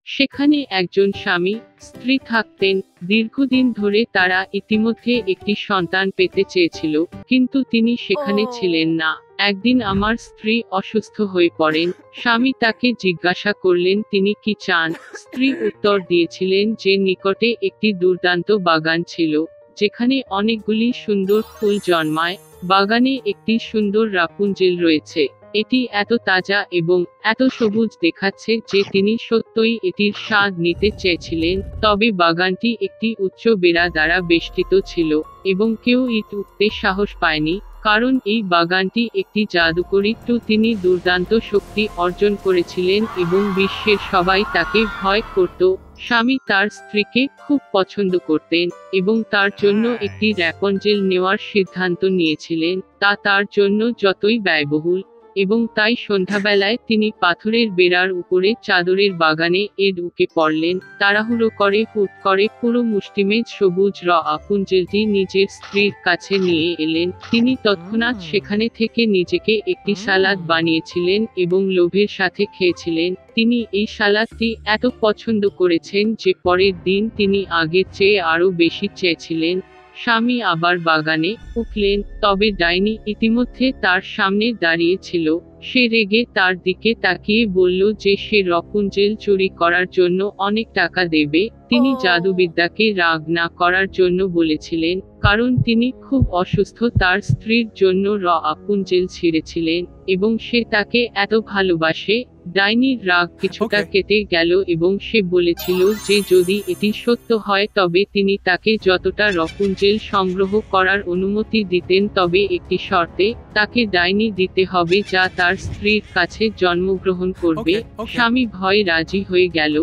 সেখানে একজন স্বামী স্ত্রী থাকতেন। দীর্ঘদিন ধরে তারা ইতিমধ্যে একটি সন্তান পেতে চেয়েছিল, কিন্তু তিনি সেখানে ছিলেন না। একদিন আমার স্ত্রী অসুস্থ হয়ে পড়েন। স্বামী তাকে জিজ্ঞাসা করলেন তিনি কি চান। স্ত্রী উত্তর দিয়েছিলেন যে নিকটে একটি দুর্দান্ত বাগান ছিল, যেখানে অনেকগুলি সুন্দর ফুল জন্মায়। বাগানে একটি সুন্দর রাপুঞ্জেল রয়েছে। এটি এত তাজা এবং এত সবুজ দেখাচ্ছে যে তিনি সত্যই এটির স্বাদ নিতে চেয়েছিলেন। তবে বাগানটি একটি উচ্চ বেড়া দ্বারা বেষ্টিত ছিল এবং কেউ ইট উঠতে সাহস পায়নি, কারণ এই বাগানটি একটি জাদুকরী। তিনি দুর্দান্ত শক্তি অর্জন করেছিলেন এবং বিশ্বের সবাই তাকে ভয় করত। স্বামী তার স্ত্রীকে খুব পছন্দ করতেন এবং তার জন্য একটি র্যাপঞ্জেল নেওয়ার সিদ্ধান্ত নিয়েছিলেন, তা তার জন্য যতই ব্যয়বহুল। এবং তাই সন্ধ্যাবেলায় তিনি পাথরের বেড়ার উপরে চাদরের বাগানে ঢুকে পড়লেন। তাড়াহুড়ো করে হুট করে পুরো মুষ্টিমেজ সবুজ রাপুঞ্জেলটি নিজের স্ত্রীর কাছে নিয়ে এলেন। তিনি তৎক্ষণাৎ সেখানে থেকে নিজেকে একটি সালাদ বানিয়েছিলেন এবং লোভের সাথে খেয়েছিলেন। তিনি এই সালাদটি এত পছন্দ করেছেন যে পরের দিন তিনি আগের চেয়ে আরও বেশি চেয়েছিলেন। স্বামী আবার বাগানে উঠলেন, তবে ডাইনি ইতিমধ্যে তার সামনে দাঁড়িয়ে ছিল। সে রেগে তার দিকে তাকিয়ে বলল যে সে রাপুঞ্জেল চুরি করার জন্য অনেক টাকা দেবে। তিনি জাদুবিদ্যাকে রাগ না করার জন্য বলেছিলেন, কারণ তিনি খুব অসুস্থ। তার স্ত্রীর জন্য রাপুঞ্জেল ছিঁড়েছিলেন এবং সে তাকে এত ভালোবাসে। ডাইনির রাগ কিছুটা কেটে গেল এবং সে বলেছিল যে যদি এটি সত্য হয় তবে তিনি তাকে যতটা রাপুঞ্জেল সংগ্রহ করার অনুমতি দিতেন, তবে একটি শর্তে তাকে ডাইনি দিতে হবে যা তার স্ত্রীর কাছে জন্মগ্রহণ করবে। স্বামী ভয়ে রাজি হয়ে গেল।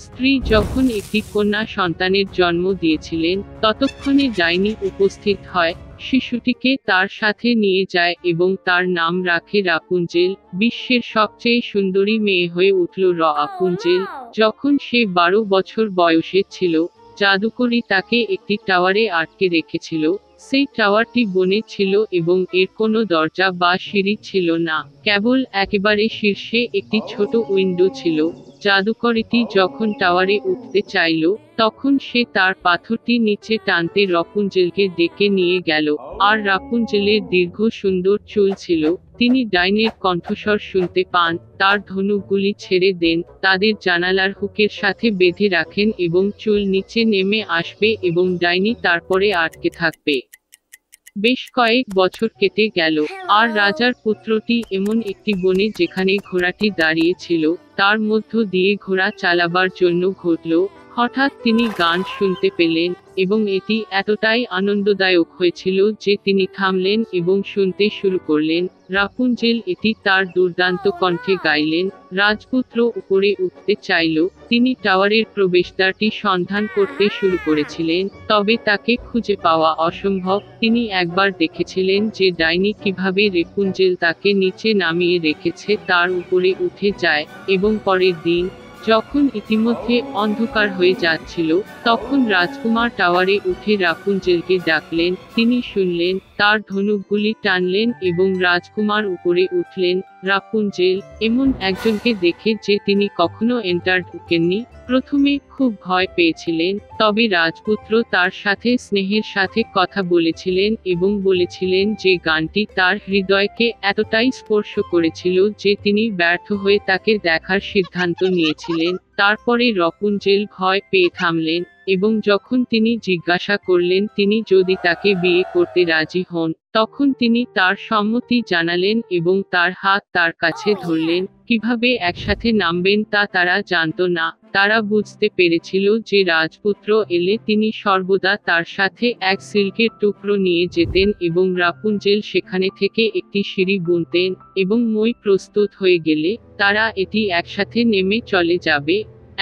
স্ত্রী যখন একটি কন্যা সন্তানের জন্ম দিয়েছিলেন, ততক্ষণে ডাইনি উপস্থিত হয়, শিশুটিকে তার সাথে নিয়ে যায় এবং তার নাম রাখে রাপুঞ্জেল। বিশ্বের সবচেয়ে সুন্দরী মেয়ে হয়ে উঠল রাপুঞ্জেল। যখন সে 12 বছর বয়সে ছিল, জাদুকরী তাকে একটি টাওয়ারে আটকে রেখেছিল। সেই টাওয়ারটি বনে ছিল এবং এর কোনো দরজা বা সিঁড়ি ছিল না, কেবল একেবারে শীর্ষে একটি ছোট উইন্ডো ছিল। জাদুকরীটি যখন টাওয়ারে উঠতে চাইল, তখন সে তার পাথরটি নিচে টানতে রাপুঞ্জেলকে ডেকে নিয়ে গেল। আর রাপুঞ্জেলের দীর্ঘ সুন্দর চুল ছিল। তিনি ডাইনির কণ্ঠস্বর শুনতে পান। তার ধনুকগুলি ছেড়ে দেন, তাদের জানালার হুকের সাথে বেঁধে রাখেন এবং চুল নিচে নেমে আসবে এবং ডাইনি তারপরে আটকে থাকবে। বেশ কয়েক বছর কেটে গেল, আর রাজার পুত্রটি এমন একটি বনে যেখানে ঘোড়াটি দাঁড়িয়ে ছিল, তার মধ্য দিয়ে ঘোড়া চালাবার জন্য ঘটল। হঠাৎ তিনি গান শুনতে পেলেন এবং এটি এতটাই আনন্দদায়ক হয়েছিল যে তিনি থামলেন এবং শুনতে শুরু করলেন। রাপুঞ্জেল এটি তার দুর্দান্ত কণ্ঠে গাইলেন। রাজপুত্র উপরে উঠতে চাইল। তিনি টাওয়ারের প্রবেশদ্বারটি সন্ধান করতে শুরু করেছিলেন, তবে তাকে খুঁজে পাওয়া অসম্ভব। তিনি একবার দেখেছিলেন যে ডাইনি কিভাবে রাপুঞ্জেল তাকে নিচে নামিয়ে রেখেছে তার উপরে উঠে যায়, এবং পরের দিন যখন ইতিমধ্যে অন্ধকার হয়ে যাচ্ছিল, তখন রাজকুমার টাওয়ারে উঠে রাপুঞ্জেলকে ডাকলেন। তিনি শুনলেন, তার ধনুকগুলি টানলেন এবং রাজকুমার উপরে উঠলেন। রাপুঞ্জেল এমন একজনকে দেখে যে তিনি কখনো ঢুকেননি, প্রথমে খুব ভয় পেয়েছিলেন, তবে রাজপুত্র তার সাথে স্নেহের সাথে কথা বলেছিলেন এবং বলেছিলেন যে গানটি তার হৃদয়কে এতটাই স্পর্শ করেছিল যে তিনি ব্যর্থ হয়ে তাকে দেখার সিদ্ধান্ত নিয়েছিলেন। তারপরে রাপুঞ্জেল ভয় পেয়ে থামলেন এবং যখন তিনি জিজ্ঞাসা করলেন তিনি যদি তাকে বিয়ে করতে রাজি হন, তখন তিনি তার সম্মতি জানালেন এবং তার হাত তার কাছে ধরলেন। কিভাবে একসাথে নামবেন তা তারা জানত না। তারা বুঝতে পেরেছিল যে রাজপুত্র এলে তিনি সর্বদা তার সাথে এক সিল্কের টুকরো নিয়ে যেতেন এবং রাপুঞ্জেল সেখানে থেকে একটি সিঁড়ি বুনতেন এবং মই প্রস্তুত হয়ে গেলে তারা এটি একসাথে নেমে চলে যাবে।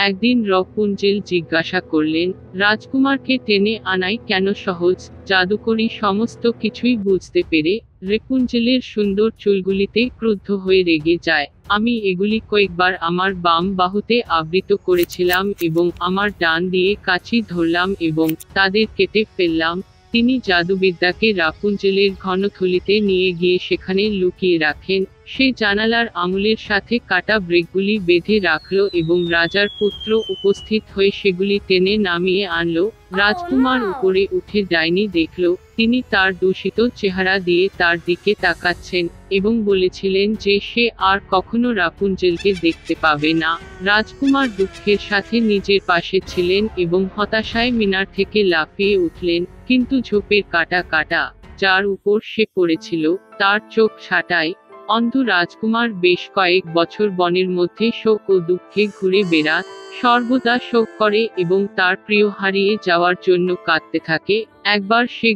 একদিন রাপুঞ্জেল জিজ্ঞাসা করলেন, রাজকুমারকে টেনে আনাই কেন সহজ? জাদুকরী সমস্ত কিছুই বুঝতে পেরে রাপুঞ্জেলের সুন্দর চুলগুলিতে ক্রুদ্ধ হয়ে রেগে যায়। আমি এগুলি কয়েকবার আমার বাম বাহুতে আবৃত করেছিলাম এবং আমার ডান দিয়ে কাঁচি ধরলাম এবং তাদের কেটে ফেললাম। তিনি জাদুবিদ্যাকে রাপুনজেলের ঘনথলিতে নিয়ে গিয়ে সেখানে লুকিয়ে রাখেন। সে জানালার আঙুলের সাথে কাটা ব্রেকগুলি বেঁধে রাখল এবং রাজার পুত্র উপস্থিত হয়ে সেগুলি টেনে নামিয়ে আনল। রাজকুমার উপরে উঠে ডাইনি দেখল তিনি তার দূষিত চেহারা দিয়ে তার দিকে তাকাচ্ছেন এবং বলেছিলেন যে সে আর কখনো রাপুনজেলকে দেখতে পাবে না। রাজকুমার দুঃখের সাথে নিজের পাশে ছিলেন এবং হতাশায় মিনার থেকে লাফিয়ে উঠলেন, কিন্তু ঝোপের কাটা যার উপর সে পড়েছিল তার চোখ ছাটায়। অন্ধ রাজকুমার বেশ কয়েক বছর বনের মধ্যে শোক ও দুঃখে ঘুরে বেড়াত, সর্বদা শোক করে এবং তার প্রিয় হারিয়ে যাওয়ার জন্য কাঁদতে থাকে। একবার সে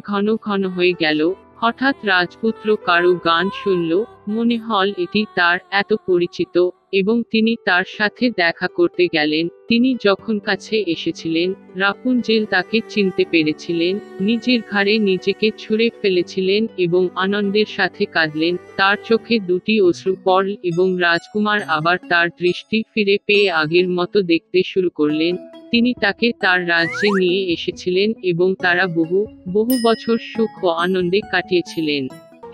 ঘন হয়ে গেল। হঠাৎ রাজপুত্র কারো গান শুনল, মনে হল এটি তার এত পরিচিত, এবং তিনি তার সাথে দেখা করতে গেলেন। তিনি যখন কাছে এসেছিলেন, রাপুনজেল তাকে চিনতে পেরেছিলেন, নিজের ঘাড়ে নিজেকে ছুঁড়ে ফেলেছিলেন এবং আনন্দের সাথে কাঁদলেন। তার চোখে দুটি অশ্রু পড়ল এবং রাজকুমার আবার তার দৃষ্টি ফিরে পেয়ে আগের মতো দেখতে শুরু করলেন। তিনি তাকে তার রাজ্যে নিয়ে এসেছিলেন এবং তারা বহু বছর সুখ ও আনন্দে কাটিয়েছিলেন।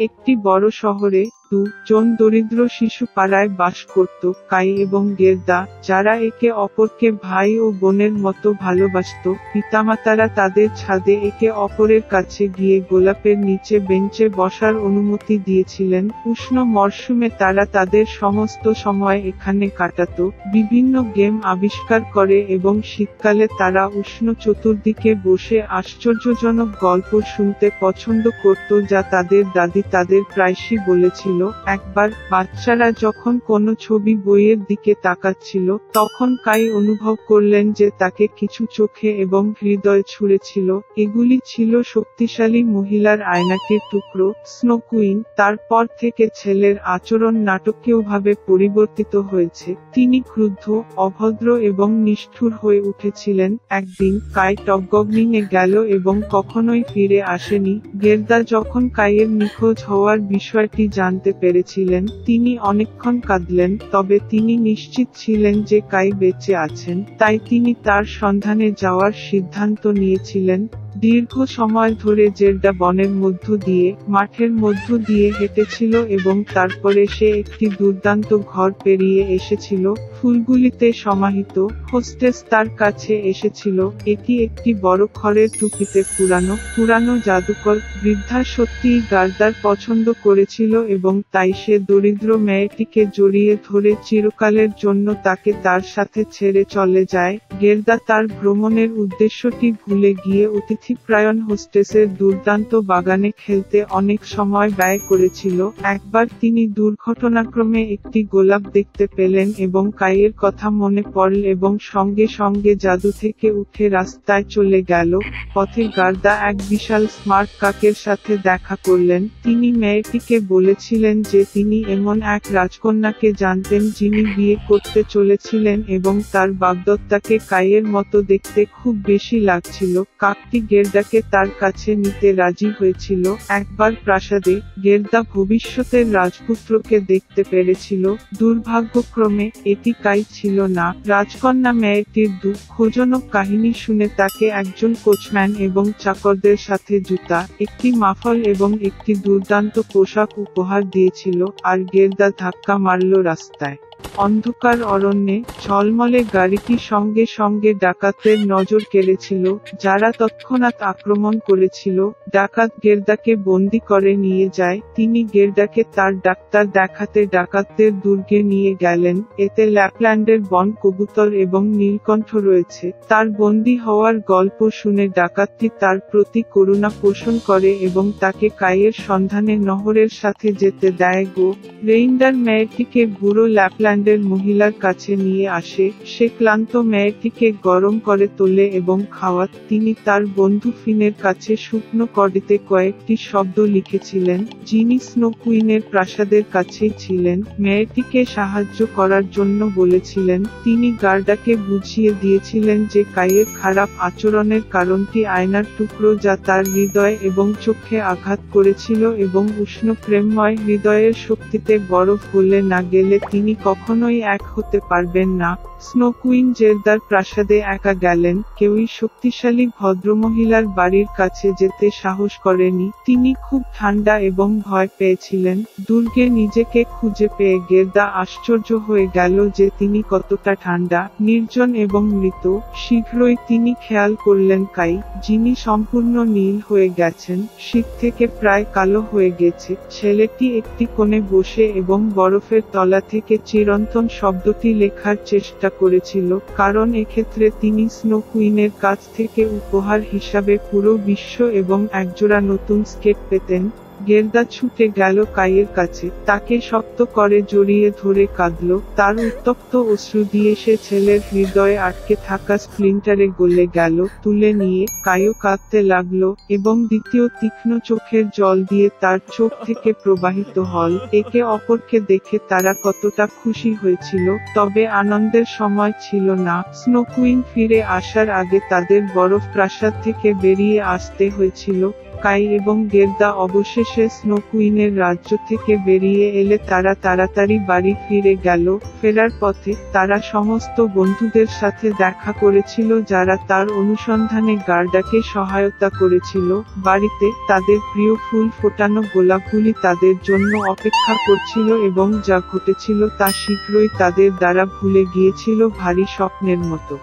একটি বড় শহরে দুজন দরিদ্র শিশু পাড়ায় বাস করত, কাই এবং গেরদা, যারা একে অপরকে ভাই ও বোনের মতো ভালোবাসত। পিতামাতারা তাদের ছাদে একে অপরের কাছে গিয়ে গোলাপের নিচে বেঞ্চে বসার অনুমতি দিয়েছিলেন। উষ্ণ মরশুমে তারা তাদের সমস্ত সময় এখানে কাটাত, বিভিন্ন গেম আবিষ্কার করে এবং শীতকালে তারা উষ্ণ চতুর্দিকে বসে আশ্চর্যজনক গল্প শুনতে পছন্দ করত যা তাদের দাদি তাদের প্রায়শই বলেছিল। একবার বাচ্চারা যখন কোনো ছবি বইয়ের দিকে তাকাচ্ছিল, তখন কাই অনুভব করলেন যে তাকে কিছু চোখে এবং হৃদয়ে ছুঁড়েছিল। এগুলি ছিল শক্তিশালী মহিলার আয়নাটির টুকরো, স্নো কুইন। তারপর থেকে ছেলের আচরণ নাটকীয়ভাবে পরিবর্তিত হয়েছে। তিনি ক্রুদ্ধ, অভদ্র এবং নিষ্ঠুর হয়ে উঠেছিলেন। একদিন কাই টগগগনিংয়ে গেল এবং কখনোই ফিরে আসেনি। গেরদা যখন কাইয়ের নিখোঁজ হওয়ার বিষয়টি জানতে পেরেছিলেন, তিনি অনেকক্ষণ কাঁদলেন, তবে তিনি নিশ্চিত ছিলেন যে কাই বেঁচে আছেন, তাই তিনি তার সন্ধানে যাওয়ার সিদ্ধান্ত নিয়েছিলেন। দীর্ঘ সময় ধরে জেরদা বনের মধ্য দিয়ে, মাঠের মধ্য দিয়ে হেঁটেছিল এবং তারপরে সে একটি দুর্দান্ত ঘর পেরিয়ে এসেছিল, ফুলগুলিতে সমাহিত। হোস্টেস তার কাছে এসেছিল। এটি একটি বড় খড়ের টুপিতে পুরানো জাদুকর। বৃদ্ধা সত্যিই গার্দার পছন্দ করেছিল এবং তাই সে দরিদ্র মেয়েটিকে জড়িয়ে ধরে চিরকালের জন্য তাকে তার সাথে ছেড়ে চলে যায়। গেরদা তার ভ্রমণের উদ্দেশ্যটি ভুলে গিয়ে অতিথিপ্রায়ণ হোস্টেসের দুর্দান্ত বাগানে খেলতে অনেক সময় ব্যয় করেছিল। একবার তিনি দুর্ঘটনাক্রমে একটি গোলাপ দেখতে পেলেন এবং কাইয়ের কথা মনে পড়ল এবং সঙ্গে সঙ্গে জাদু থেকে উঠে রাস্তায় চলে গেল। পথে গার্দা এক বিশাল স্মার্ট কাকের সাথে দেখা করলেন। তিনি মেয়েটিকে বলেছিলেন যে তিনি এমন এক রাজকন্যাকে জানতেন যিনি বিয়ে করতে চলেছিলেন এবং তার বাগদত্তাকে কাইয়ের মতো দেখতে খুব বেশি লাগছিল। কাকটি গেরদাকে তার কাছে নিতে রাজি হয়েছিল। একবার প্রাসাদে, গেরদা ভবিষ্যতের রাজপুত্রকে দেখতে পেরেছিল। দুর্ভাগ্যক্রমে এটি কাই ছিল না। রাজকন্যা মেয়েটির দুঃখজনক কাহিনী শুনে তাকে একজন কোচম্যান এবং চাকরদের সাথে জুতা, একটি মাফল এবং একটি দুর্দান্ত পোশাক উপহার দিয়েছিল, আর গেরদা ধাক্কা মারল রাস্তায়। অন্ধকার অরণ্যে ঝলমলে গাড়িটি সঙ্গে সঙ্গে ডাকাতদের নজর কেড়েছিল, যারা তৎক্ষণাৎ আক্রমণ করেছিল। ডাকাত গেরদাকে বন্দী করে নিয়ে যায়। তিনি গেরদাকে তার ডাক্তার দেখাতে ডাকাতদের দুর্গে নিয়ে গেলেন। এতে ল্যাপল্যান্ডের বন কবুতর এবং নীলকণ্ঠ রয়েছে। তার বন্দী হওয়ার গল্প শুনে ডাকাতটি তার প্রতি করুণা পোষণ করে এবং তাকে কাইয়ের সন্ধানে নহরের সাথে যেতে দেয়। রেইন্ডার মেয়েটিকে বুড়ো ল্যাপল্যান্ডের মহিলার কাছে নিয়ে আসে। সে ক্লান্ত মেয়েটিকে গরম করে তোলে এবং খাওয়াত। তিনি তার বন্ধু ফিনের কাছে শুকনো কডিতে কয়েকটি শব্দ লিখেছিলেন, যিনি স্নো কুইনের প্রাসাদের কাছেই ছিলেন। মেয়েটিকে সাহায্য করার জন্য বলেছিলেন। তিনি গার্ডাকে বুঝিয়ে দিয়েছিলেন যে কাইয়ের খারাপ আচরণের কারণটি আয়নার টুকরো যা তার হৃদয় এবং চোখে আঘাত করেছিল এবং উষ্ণ প্রেমময় হৃদয়ের শক্তিতে বরফ গলে না গেলে তিনি কখনোই এক হতে পারবেন না। স্নো কুইন জেরদার প্রাসাদে একা গেলেন, কেউই শক্তিশালী ভদ্রমহিলার বাড়ির কাছে যেতে সাহস করেনি। তিনি খুব ঠান্ডা এবং ভয় পেয়েছিলেন। দুর্গে নিজেকে খুঁজে পেয়ে গেরদা আশ্চর্য হয়ে গেল যে তিনি কতটা ঠান্ডা, নির্জন এবং মৃত। শীঘ্রই তিনি খেয়াল করলেন কাই, যিনি সম্পূর্ণ নীল হয়ে গেছেন, শীত থেকে প্রায় কালো হয়ে গেছে। ছেলেটি একটি কোণে বসে এবং বরফের তলা থেকে চিরন্তন শব্দটি লেখার চেষ্টা করেছিল, কারণ এক্ষেত্রে তিনি স্নো কুইনের কাছ থেকে উপহার হিসাবে পুরো বিশ্ব এবং একজোড়া নতুন স্কেট পেতেন। গেরদা ছুটে গেল কাইয়ের কাছে, তাকে শক্ত করে জড়িয়ে ধরে কাঁদল। তার উত্তপ্ত অশ্রু দিয়ে সে ছেলের হৃদয়ে আটকে থাকা স্প্লিন্টারে গলে গেল। তুলে নিয়ে কাইও কাঁদতে লাগলো এবং দ্বিতীয় তীক্ষ্ণ চোখের জল দিয়ে তার চোখ থেকে প্রবাহিত হল। একে অপরকে দেখে তারা কতটা খুশি হয়েছিল, তবে আনন্দের সময় ছিল না। স্নো কুইন ফিরে আসার আগে তাদের বরফ প্রাসাদ থেকে বেরিয়ে আসতে হয়েছিল। কাই এবং গেরদা অবশেষে স্নো কুইনের রাজ্য থেকে বেরিয়ে এলে তারা তাড়াতাড়ি বাড়ি ফিরে গেল। ফেরার পথে তারা সমস্ত বন্ধুদের সাথে দেখা করেছিল যারা তার অনুসন্ধানে গার্ডাকে সহায়তা করেছিল। বাড়িতে তাদের প্রিয় ফুল ফোটানো গোলাপগুলি তাদের জন্য অপেক্ষা করছিল এবং যা ঘটেছিল তা শীঘ্রই তাদের দ্বারা ভুলে গিয়েছিল ভারী স্বপ্নের মতো।